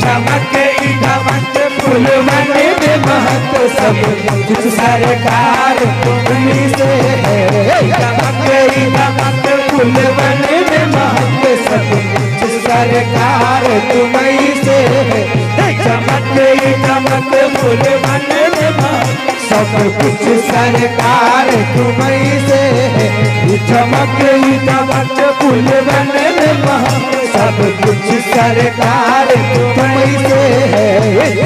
चमक दमक फूलवन में महक सब कुछ सरकार तुम्हीं से है। चमक दमक फूलवन में महक सब कुछ सरकार तुम्हीं से है। चमक दमक फूलवन में महक सब कुछ सरकार तुम्हीं से है। चमक दमक फूलवन में महक सब कुछ सरकार तुम्हीं से है।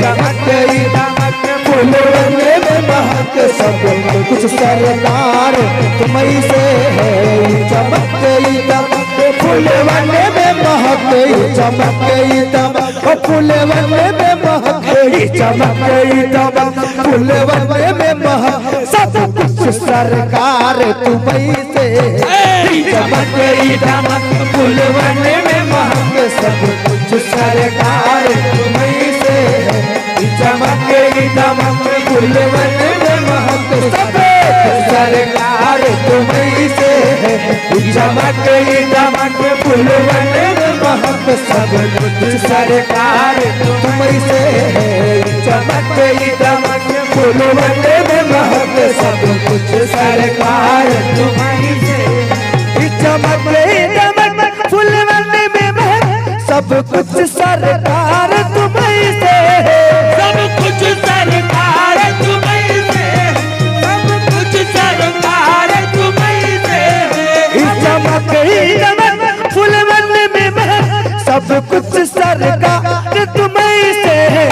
चमक दमक फूलवन में महक सब कुछ सरकार तुम्हीं से है। चमक दमक फूलवन में महक चमक दमक फूलवन में महक चमक दमक फूलवन में महक सब कुछ सरकार तुम्हीं से। चमक दमक फूलवन में महक सब कुछ सरकार तुम्हीं से है। चमक दमक फूलवन में महक सब कुछ सरकार तुम्हीं से है। चमक दमक फूलवन में महक सब कुछ सरकार तुम्हीं से है। चमक दमक फूलवन में महक सब कुछ सरकार तुम्हीं से। चमक दमक फूलवन में महक सब कुछ सरकार तुम्हीं से। सब कुछ सरकार तुम्हीं से। सब कुछ सरकार तुम्हीं से। चमक दमक फूलवन में महक सब कुछ सरकार तुम्हीं से है।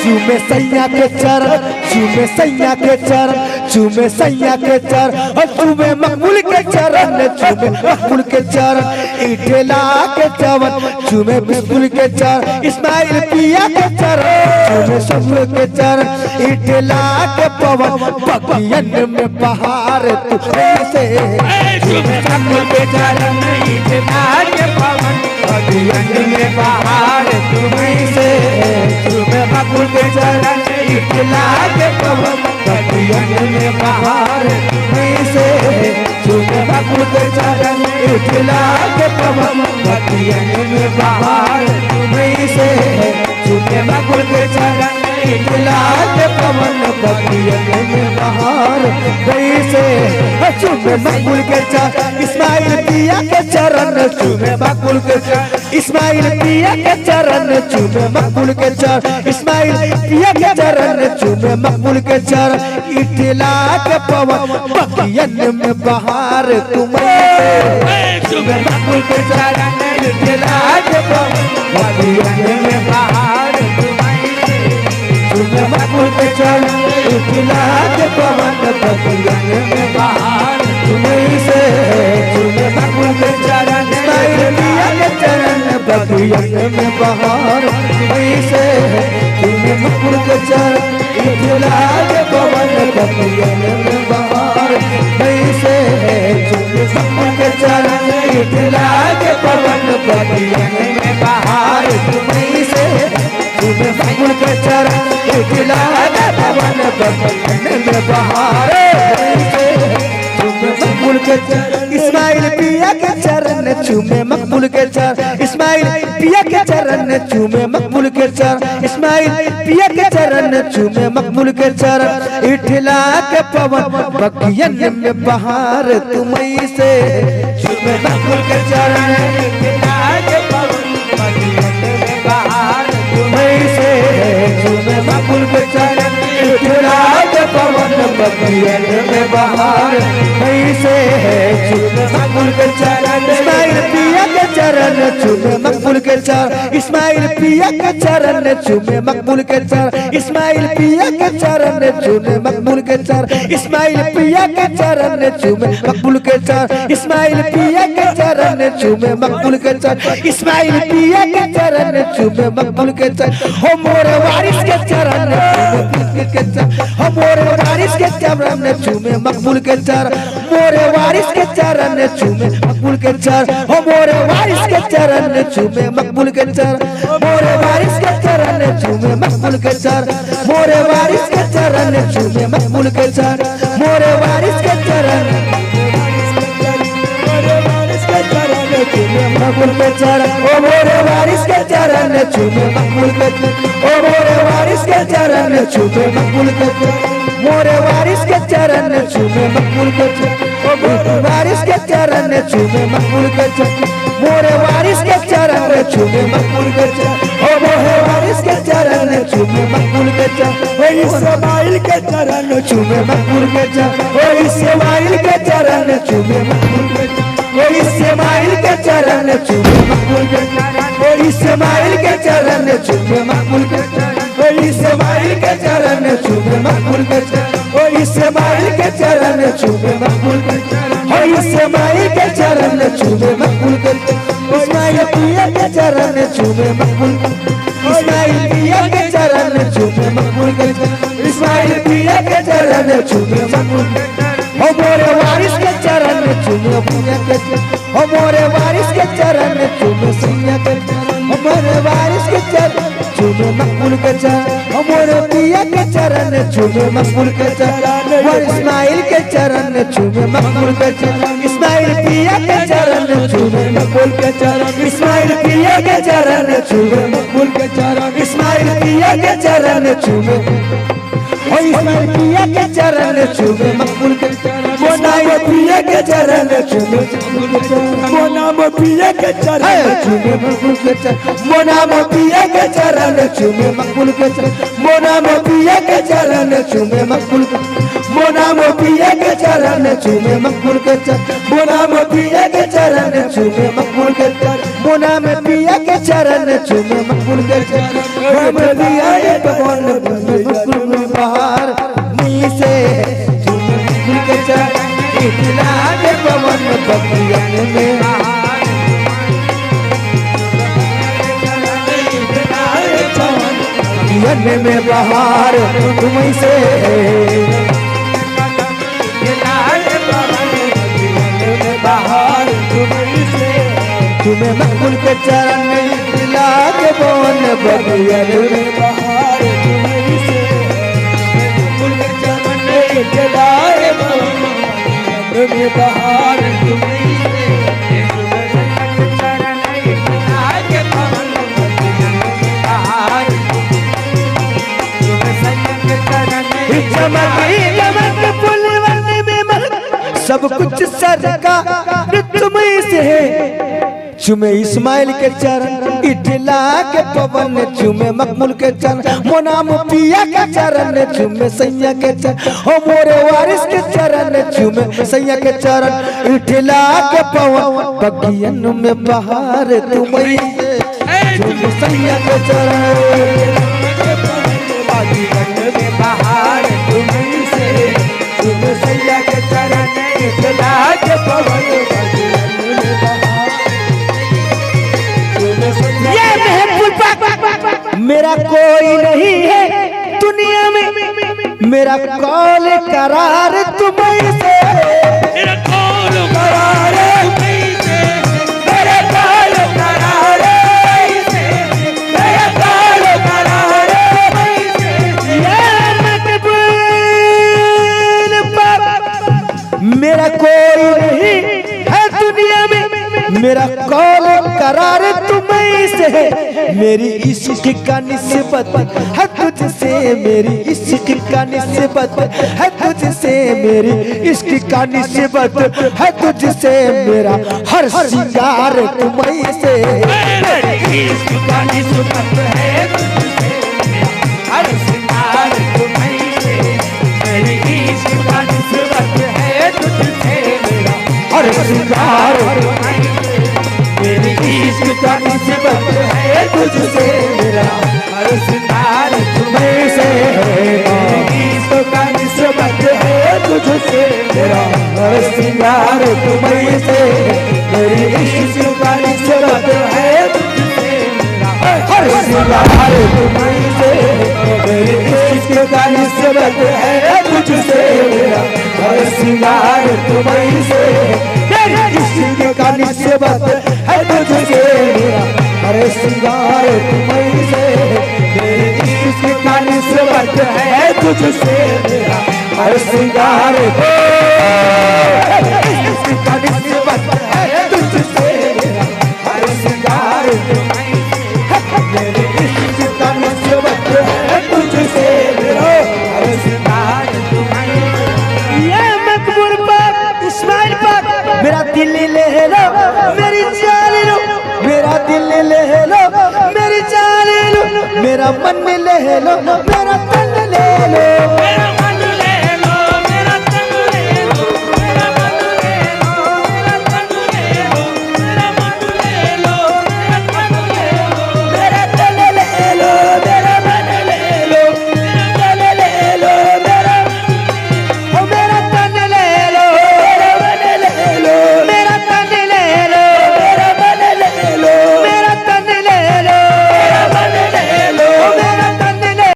चूमे सैया के चरण चूमे सैया के चरण चूमे सैया के चरण और चूमे मकबूल के चरण चूमे मकबूल के चरण इठला के चवन चूमे बिस्कुल के चरण इस्माइल पिया के चरण चूमे शम्ल के चरण इठला के पवन बगियन में बहार तुम्हीं से। चूमे शम्ल के चरण इठला के पवन बगियन में बहार तुम्हीं से। चूमे मकबूल के चरण इठला के पवन बगियन में बहार तुम्हीं से। चूमे मकबूल के चरण इठला के पवन बगियन में बहार तुम्हीं से। चूमे मकबूल के चरण इठला के पवन बगियन में बहार तुम्हीं से। चूमे मकबूल के चरण इस्माइल पिया के चरण चूमे मकबूल के चरण इस्माइल पिया के चरण चूमे मकबूल के चरण इस्माइल पिया के चरण चूमे मकबूल के चरण इठला के पवन बगियन में बहार तुम्हीं से। चूमे मकबूल के चरण इठला के पवन बगियन में बहार तुम्हीं से। चूमे मकबूल के चरण इठला के पवन बगियन में बहार तुम्हीं से। चूमे मकबूल के चरण इस्माइल पिया के चरण बगियन में बहार तुम्हीं से। चूमे मकबूल के चरण इठला के पवन बगियन में बहार तुम्हीं से। चूमे मकबूल के चरण इठला के पवन बगियन में बहार तुम्हीं से। चूमे मकबूल के चरण इठला के पवन बगियन में बहार तुम्हीं से। चूमे मकबूल के चरण इस्माइल पिया के चरण चूमे मकबूल के चरण इस्माइल पिया के चरण चूमे मकबूल के चरण इस्माइल पिया के चरण चूमे मकबूल के चरण इठला के पवन बगियन में बहार तुम्हीं से। चूमे मकबूल के चरण इठला के पवन बगियन में बहार तुम्हीं से। चूमे मकबूल के चरण इठला के पवन बगियन में बहार तुम्हीं से। चूमे मकबूल के चरण इस्माइल पिया के चरण चूमे मकबूल के चरण इस्माइल पिया के चरण चूमे मकबूल के चरण इस्माइल पिया के चरण चूमे मकबूल के चरण इस्माइल पिया के चरण चूमे मकबूल के चरण इस्माइल पिया के चरण चूमे मकबूल के चरण इस्माइल पिया के चरण चूमे मकबूल के चरण हो मोरे वारिस के चरण हो मोरे वारिस के चरण चूमे मकबूल के चरण मोरे वारिस के चरण चूमे मकबूल के चरण हो मोरे वारिस के चरण चूमे मकबूल के चरण मोरे वारिस के चरण चूमे मकबूल के चरण मोरे वारिस के चरण चूमे मकबूल के चरण मोरे वारिस के चरण मोरे वारिस के चरण चूमे मकबूल के चरण, ओ मोरे वारिस के चरण चूमे मकबूल के चरण, ओ मोरे वारिस के चरण चूमे मकबूल के चरण, मोरे वारिस के चरण चूमे मकबूल के चरण, ओ मोरे वारिस के चरण चूमे मकबूल के चरण, मोरे वारिस के चरण चूमे मकबूल के चरण, ओ मोरे वारिस के चरण चूमे मकबूल के चरण, ओ इस्माइल के चरण चूमे मकबूल के चरण, ओ इस्माइल के चरण चूमे मकबूल के चरण, ओ इस्माइल के चरण चूमे मकबूल के चरण, ओ इस्माइल के चरण चूमे मकबूल के चरण, ओ इस्माइल के चरण चूमे मकबूल के चरण, ओ इस्माइल के चरण चूमे मकबूल के चरण, ओ इस्माइल के चरण चूमे मकबूल के चरण, इस्माइल पिया के चरण चूमे मकबूल, इस्माइल पिया के चरण चूमे मकबूल के चरण, इस्माइल पिया के चरण चूमे मकबूल के चरण, ओ मोरे वारिस के चरण चूमे पिया के चरण, ओ मोरे वारिस के चरण चूमे सैया के चरण, ओ मोरे वारिस के चरण चूमे मकबूल के चरण, ओ मोरे पिया के चरण चूमे मकबूल के चरण, और इस्माइल के चरण चूमे मकबूल के चरण, इस्माइल पिया के चरण चूमे मकबूल के चरण, इस्माइल पिया के चरण चूमे मकबूल के चरण, इस्माइल पिया के चरण चूमे, ओ इस्माइल पिया के चरण चूमे मकबूल के चरण, मोनाम पिया के चरण चूमे मकबूल के चरण, मोनाम पिया के चरण चूमे मकबूल के चरण, मोनाम पिया के चरण चूमे मकबूल के चरण, मोनाम पिया के चरण चूमे मकबूल के, मोनाम पिया के चरण चूमे मकबूल के चरण, मोनाम पिया के चरण चूमे मकबूल के चरण, मोनाम पिया के चरण चूमे मकबूल के चरण, हम दिया ये भगवान मकबूल में बाहर नी से चूमे मकबूल के चरण, इतना के पवन बगियन में बगियन में बाहर तुम्हीं से बाहर तुम्हीं से, तुम्हें मकबूल के चरण दिला के पवन बगियन में बाहर तुम्हीं से, मकबूल के चरण दिला के पवन में बाहर तुम्हीं से, चरण दिला के पवन बाहर चमक फुलवन में महक सब कुछ सरकार तुम्हीं से है, चुमे इस्माइल के चरण इठला के पवन चुमे मकबूल के चरण, मोनाम पिया के चरण चुमे सैया के चरण, ओ मोरे वारिस के चरण चुमे सैया के चरण, इठला के पवन बगियन में बहार तुम्हीं से, चुमे सैया के चरण बगियन में बहार तुम्हीं से, चुमे सैया के चरण इठला के पवन बगियन में बहार, ये महबूब मेरा कोई नहीं है दुनिया में, मेरा कौल करार तुम्हीं से, मेरा कौल करार तुम्हीं से, मेरा कौल करार तुम्हीं से, मेरा कौल करार तुम्हीं से, ये महबूब मेरा कोई नहीं है दुनिया में, मेरा कौल करार तुम्हीं से है, मेरी इश्क का निस्बत है तुझसे, मेरी इश्क का निस्बत है तुझसे, मेरी इश्क का निस्बत है तुझसे, मेरा हर श्रृंगार तुम्हीं से, मेरी इश्क का निस्बत है तुझसे, हर श्रृंगार तुम्हीं से, मेरी इश्क का निस्बत है तुझसे, मेरा हर श्रृंगार तुम्हीं से, मेरी इश्क का निस्बत है तुझसे, मेरा हर श्रृंगार तुम्हीं से, मेरी इश्क का निस्बत है तुझसे, मेरा हर श्रृंगार तुम्हीं से, मेरी इश्क का निस्बत है तुझसे, मेरा हर श्रृंगार तुम्हीं से, मेरी इश्क का निस्बत है तुझसे, मेरा हर श्रृंगार तुम्हीं से, मेरी इश्क का निस्बत है तुझसे, मेरा हर श्रृंगार तुम्हीं से, मेरे इश्क का निस्बत है तुझसे, मेरा हर श्रृंगार इश्क का निस्बत है तुझसे, मेरा हर मेरी जान लो, मेरा दिल ले लो, मेरी जान लो, मेरा मन ले लो, मेरा तन ले लो।